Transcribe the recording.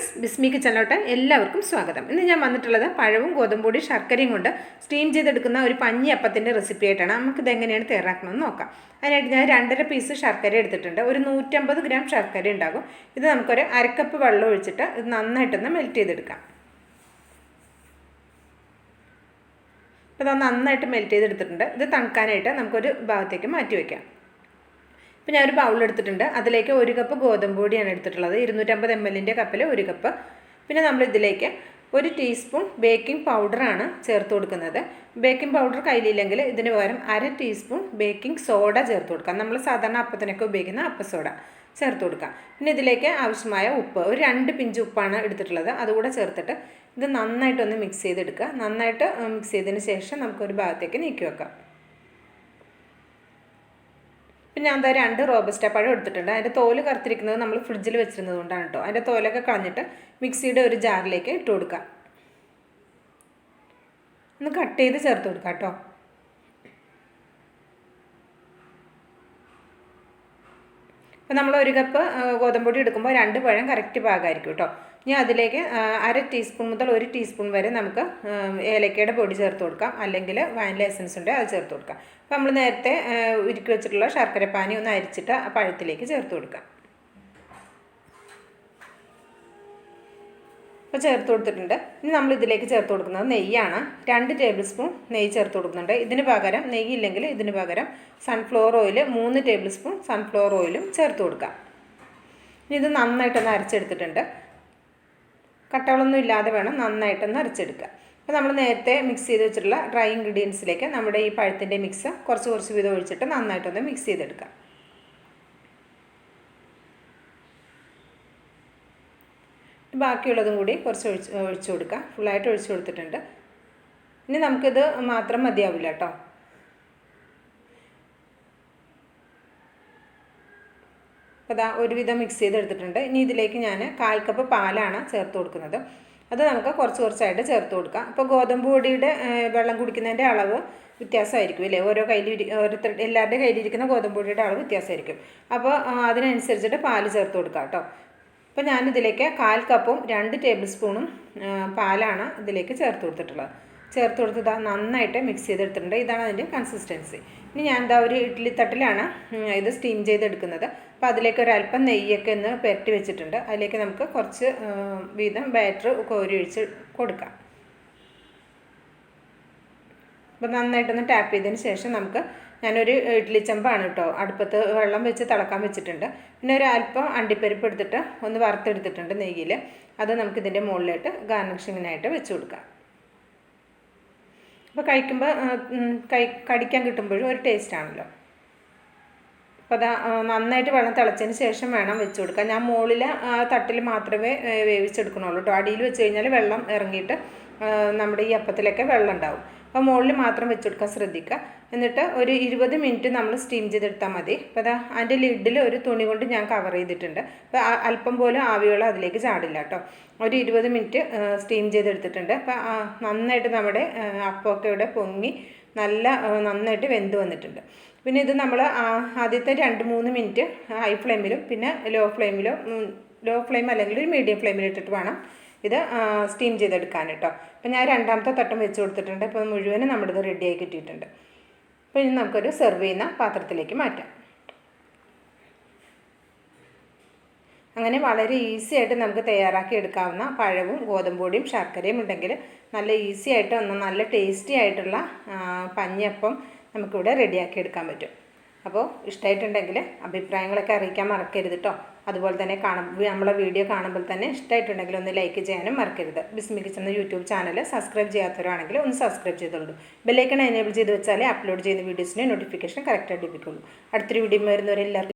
Friends, ബിസ്മി കിച്ചണിലോട്ട് എല്ലാവർക്കും സ്വാഗതം. ഇന്ന് ഞാൻ വന്നിട്ടുള്ളത് പഴവും ഗോതമ്പൊടി ശർക്കരയും കൊണ്ട് സ്റ്റീം ചെയ്തെടുക്കുന്ന ഒരു പഞ്ഞി അപ്പത്തിൻ്റെ റെസിപ്പി ആയിട്ടാണ്. നമുക്കിത് എങ്ങനെയാണ് തയ്യാറാക്കണമെന്ന് നോക്കാം. അതിനായിട്ട് ഞാൻ 2.5 പീസ് ശർക്കര എടുത്തിട്ടുണ്ട്. ഒരു 150 ഗ്രാം ശർക്കര ഉണ്ടാകും. ഇത് നമുക്കൊരു അരക്കപ്പ് വെള്ളം ഒഴിച്ചിട്ട് ഇത് നന്നായിട്ടൊന്ന് മെൽറ്റ് ചെയ്തെടുക്കാം. അപ്പോൾ അത് നന്നായിട്ട് മെൽറ്റ് ചെയ്തെടുത്തിട്ടുണ്ട്. ഇത് തണുക്കാനായിട്ട് നമുക്കൊരു ഭാഗത്തേക്ക് മാറ്റി വയ്ക്കാം. ഇപ്പോൾ ഞാനൊരു ബൗളെടുത്തിട്ടുണ്ട്. അതിലേക്ക് 1 കപ്പ് ഗോതമ്പ് പൊടിയാണ് എടുത്തിട്ടുള്ളത്. 250 ml കപ്പിൽ 1 കപ്പ്. പിന്നെ നമ്മളിതിലേക്ക് 1 ടീസ്പൂൺ ബേക്കിംഗ് പൗഡറാണ് ചേർത്ത് കൊടുക്കുന്നത്. ബേക്കിംഗ് പൗഡർ കയ്യിലില്ലെങ്കിൽ ഇതിന് പകരം 1/2 ടീസ്പൂൺ ബേക്കിംഗ് സോഡ ചേർത്ത് കൊടുക്കാം. നമ്മൾ സാധാരണ അപ്പത്തിനൊക്കെ ഉപയോഗിക്കുന്ന അപ്പസോഡ ചേർത്ത് കൊടുക്കാം. പിന്നെ ഇതിലേക്ക് ആവശ്യമായ ഉപ്പ്, ഒരു 2 പിഞ്ച് ഉപ്പാണ് എടുത്തിട്ടുള്ളത്. അതുകൂടെ ചേർത്തിട്ട് ഇത് നന്നായിട്ടൊന്ന് മിക്സ് ചെയ്തെടുക്കുക. നന്നായിട്ട് മിക്സ് ചെയ്തതിന് ശേഷം നമുക്കൊരു ഭാഗത്തേക്ക് നീക്കി വെക്കാം. പിന്നെ ഞാൻ 2 റോബസ്റ്റ പഴം എടുത്തിട്ടുണ്ട്. അതിൻ്റെ തോല് കറുത്തിരിക്കുന്നത് നമ്മൾ ഫ്രിഡ്ജിൽ വെച്ചിരുന്നത് കൊണ്ടാണ് കേട്ടോ. അതിൻ്റെ തോലൊക്കെ കളഞ്ഞിട്ട് മിക്സിയുടെ ഒരു ജാറിലേക്ക് ഇട്ട് കൊടുക്കാം. ഒന്ന് കട്ട് ചെയ്ത് ചേർത്ത് കൊടുക്കാം കേട്ടോ. അപ്പോൾ നമ്മൾ 1 കപ്പ് ഗോതമ്പൊടി എടുക്കുമ്പോൾ 2 പഴം കറക്റ്റ് പാകമായിരിക്കും കേട്ടോ. ഇനി അതിലേക്ക് 1/2 ടീസ്പൂൺ മുതൽ 1 ടീസ്പൂൺ വരെ നമുക്ക് ഏലക്കയുടെ പൊടി ചേർത്ത് കൊടുക്കാം, അല്ലെങ്കിൽ വാനില എസൻസ് ഉണ്ട് അത് ചേർത്ത് കൊടുക്കാം. അപ്പോൾ നമ്മൾ നേരത്തെ ഉരുക്കി വെച്ചിട്ടുള്ള ശർക്കരപ്പാനി ഒന്ന് അരിച്ചിട്ട് ആ പഴത്തിലേക്ക് ചേർത്ത് കൊടുക്കാം. അപ്പോൾ ചേർത്ത് കൊടുത്തിട്ടുണ്ട്. ഇനി നമ്മൾ ഇതിലേക്ക് ചേർത്ത് കൊടുക്കുന്നത് നെയ്യാണ്. 2 ടേബിൾ സ്പൂൺ നെയ്യ് ചേർത്ത് കൊടുക്കുന്നുണ്ട്. ഇതിന് പകരം നെയ്യില്ലെങ്കിൽ ഇതിന് പകരം sunflower oil 3 table spoon sunflower ഓയിലും ചേർത്ത് കൊടുക്കാം. ഇനി ഇത് നന്നായിട്ടൊന്ന് അരച്ചെടുത്തിട്ടുണ്ട്. കട്ടകളൊന്നും ഇല്ലാതെ വേണം നന്നായിട്ടൊന്ന് അരച്ചെടുക്കുക. അപ്പോൾ നമ്മൾ നേരത്തെ മിക്സ് ചെയ്ത് വെച്ചിട്ടുള്ള ഡ്രൈ ഇൻഗ്രീഡിയൻസിലേക്ക് നമ്മുടെ ഈ പഴത്തിൻ്റെ മിക്സ് കുറച്ച് വീതം ഒഴിച്ചിട്ട് നന്നായിട്ടൊന്ന് മിക്സ് ചെയ്തെടുക്കാം. ബാക്കിയുള്ളതും കൂടി കുറച്ച് ഒഴിച്ചു കൊടുക്കുക. ഫുള്ളായിട്ട് ഒഴിച്ചു കൊടുത്തിട്ടുണ്ട്. ഇനി നമുക്കിത് മാത്രം മതിയാവില്ല കേട്ടോ. അപ്പോൾ അതാ ഒരുവിധം മിക്സ് ചെയ്തെടുത്തിട്ടുണ്ട്. ഇനി ഇതിലേക്ക് ഞാൻ 1/4 കപ്പ് പാലാണ് ചേർത്ത് കൊടുക്കുന്നത്. അത് നമുക്ക് കുറച്ചായിട്ട് ചേർത്ത് കൊടുക്കാം. അപ്പോൾ ഗോതമ്പ് പൊടിയുടെ വെള്ളം കുടിക്കുന്നതിൻ്റെ അളവ് വ്യത്യാസമായിരിക്കും അല്ലേ? എല്ലാവരുടെ കയ്യിലിരിക്കുന്ന ഗോതമ്പ് പൊടിയുടെ അളവ് വ്യത്യാസമായിരിക്കും. അപ്പോൾ അതിനനുസരിച്ചിട്ട് പാല് ചേർത്ത് കൊടുക്കാം കേട്ടോ. അപ്പോൾ ഞാനിതിലേക്ക് 1/4 കപ്പും 2 ടേബിൾ സ്പൂണും പാലാണ് ഇതിലേക്ക് ചേർത്ത് കൊടുത്തിട്ടുള്ളത്. ചേർത്ത് കൊടുത്ത് നന്നായിട്ട് മിക്സ് ചെയ്തെടുത്തിട്ടുണ്ട്. ഇതാണ് അതിൻ്റെ കൺസിസ്റ്റൻസി. ഇനി ഞാൻ ഒരു ഇഡ്ഡലി തട്ടിലാണ് ഇത് സ്റ്റീം ചെയ്തെടുക്കുന്നത്. അപ്പോൾ അതിലേക്ക് ഒരല്പം നെയ്യൊക്കെ ഒന്ന് പുരട്ടി വെച്ചിട്ടുണ്ട്. അതിലേക്ക് നമുക്ക് കുറച്ച് വീതം ബാറ്റർ കോരി ഒഴിച്ച് കൊടുക്കാം. അപ്പോൾ നന്നായിട്ടൊന്ന് ടാപ്പ് ചെയ്തതിന് ശേഷം ഞാനൊരു ഇഡ്ഡലി ചെമ്പാണ് കേട്ടോ അടുപ്പത്ത് വെള്ളം വെച്ച് തിളക്കാൻ വെച്ചിട്ടുണ്ട്. പിന്നെ ഒരു അല്പം അണ്ടിപ്പരിപ്പ് എടുത്തിട്ട് ഒന്ന് വറുത്തെടുത്തിട്ടുണ്ട് നെയ്യിൽ. അത് നമുക്കിതിൻ്റെ മുകളിലായിട്ട് ഗാർണിഷിങ്ങിനായിട്ട് വെച്ച് കൊടുക്കാം. അപ്പോൾ കഴിക്കുമ്പോൾ കടിക്കാൻ കിട്ടുമ്പോഴും ഒരു ടേസ്റ്റാണല്ലോ. അപ്പോൾ നന്നായിട്ട് വെള്ളം തിളച്ചതിന് ശേഷം വേണം വെച്ച് കൊടുക്കാൻ. ഞാൻ മുകളിൽ തട്ടിൽ മാത്രമേ വേവിച്ചെടുക്കണുള്ളൂ കേട്ടോ. അടിയിൽ വെച്ച് കഴിഞ്ഞാൽ വെള്ളം ഇറങ്ങിയിട്ട് നമ്മുടെ ഈ അപ്പത്തിലൊക്കെ വെള്ളം ഉണ്ടാവും. അപ്പോൾ മുകളിൽ മാത്രം വെച്ച് കൊടുക്കാൻ ശ്രദ്ധിക്കുക. എന്നിട്ട് ഒരു 20 മിനിറ്റ് നമ്മൾ സ്റ്റീം ചെയ്തെടുത്താൽ മതി. അപ്പോൾ അതിൻ്റെ ലിഡിൽ ഒരു തുണി കൊണ്ട് ഞാൻ കവർ ചെയ്തിട്ടുണ്ട്. അപ്പോൾ അല്പം പോലും ആവികൾ അതിലേക്ക് ചാടില്ല കേട്ടോ. ഒരു 20 മിനിറ്റ് സ്റ്റീം ചെയ്തെടുത്തിട്ടുണ്ട്. അപ്പോൾ നന്നായിട്ട് നമ്മുടെ അപ്പമൊക്കെ ഇവിടെ പൊങ്ങി നന്നായിട്ട് വെന്ത് വന്നിട്ടുണ്ട്. പിന്നെ ഇത് നമ്മൾ ആദ്യത്തെ 2-3 മിനിറ്റ് ഹൈ ഫ്ലെയിമിലും പിന്നെ ലോ ഫ്ലെയിം അല്ലെങ്കിൽ ഒരു മീഡിയം ഫ്ലെയിമിലിട്ടിട്ട് വേണം ഇത് സ്റ്റീം ചെയ്തെടുക്കാൻ കേട്ടോ. അപ്പോൾ ഞാൻ 2ാമത്തെ തട്ടം വെച്ച് കൊടുത്തിട്ടുണ്ട്. അപ്പോൾ മുഴുവനും നമ്മുടെ ഇത് റെഡിയായി കിട്ടിയിട്ടുണ്ട്. അപ്പോൾ ഇനി നമുക്കൊരു സെർവ് ചെയ്യുന്ന പാത്രത്തിലേക്ക് മാറ്റാം. അങ്ങനെ വളരെ ഈസി ആയിട്ട് നമുക്ക് തയ്യാറാക്കി എടുക്കാവുന്ന പഴവും ഗോതമ്പ് പൊടിയും ശർക്കരയും ഉണ്ടെങ്കിൽ നല്ല ഈസി ആയിട്ട് നല്ല ടേസ്റ്റി ആയിട്ടുള്ള പഞ്ഞിയപ്പം നമുക്കിവിടെ റെഡിയാക്കി എടുക്കാൻ പറ്റും. അപ്പോൾ ഇഷ്ടമായിട്ടുണ്ടെങ്കിൽ അഭിപ്രായങ്ങളൊക്കെ അറിയിക്കാൻ മറക്കരുത് കേട്ടോ. അതുപോലെ തന്നെ നമ്മളെ വീഡിയോ കാണുമ്പോൾ തന്നെ ഇഷ്ടമായിട്ടുണ്ടെങ്കിൽ ഒന്ന് ലൈക്ക് ചെയ്യാനും മറക്കരുത്. ബിസ്മി കിച്ചൺ യൂട്യൂബ് ചാനൽ സബ്സ്ക്രൈബ് ചെയ്യാത്തവരാണെങ്കിൽ ഒന്ന് സബ്സ്ക്രൈബ് ചെയ്തോളൂ. ബെല്ലൈക്കൺ എനേബിൾ ചെയ്ത് വെച്ചാലേ അപ്ലോഡ് ചെയ്യുന്ന വീഡിയോസിന് നോട്ടിഫിക്കേഷൻ കറക്റ്റായിട്ട് ലഭിക്കുള്ളൂ. അടുത്തൊരു വീഡിയോ വരുന്നവരെല്ലാവർക്കും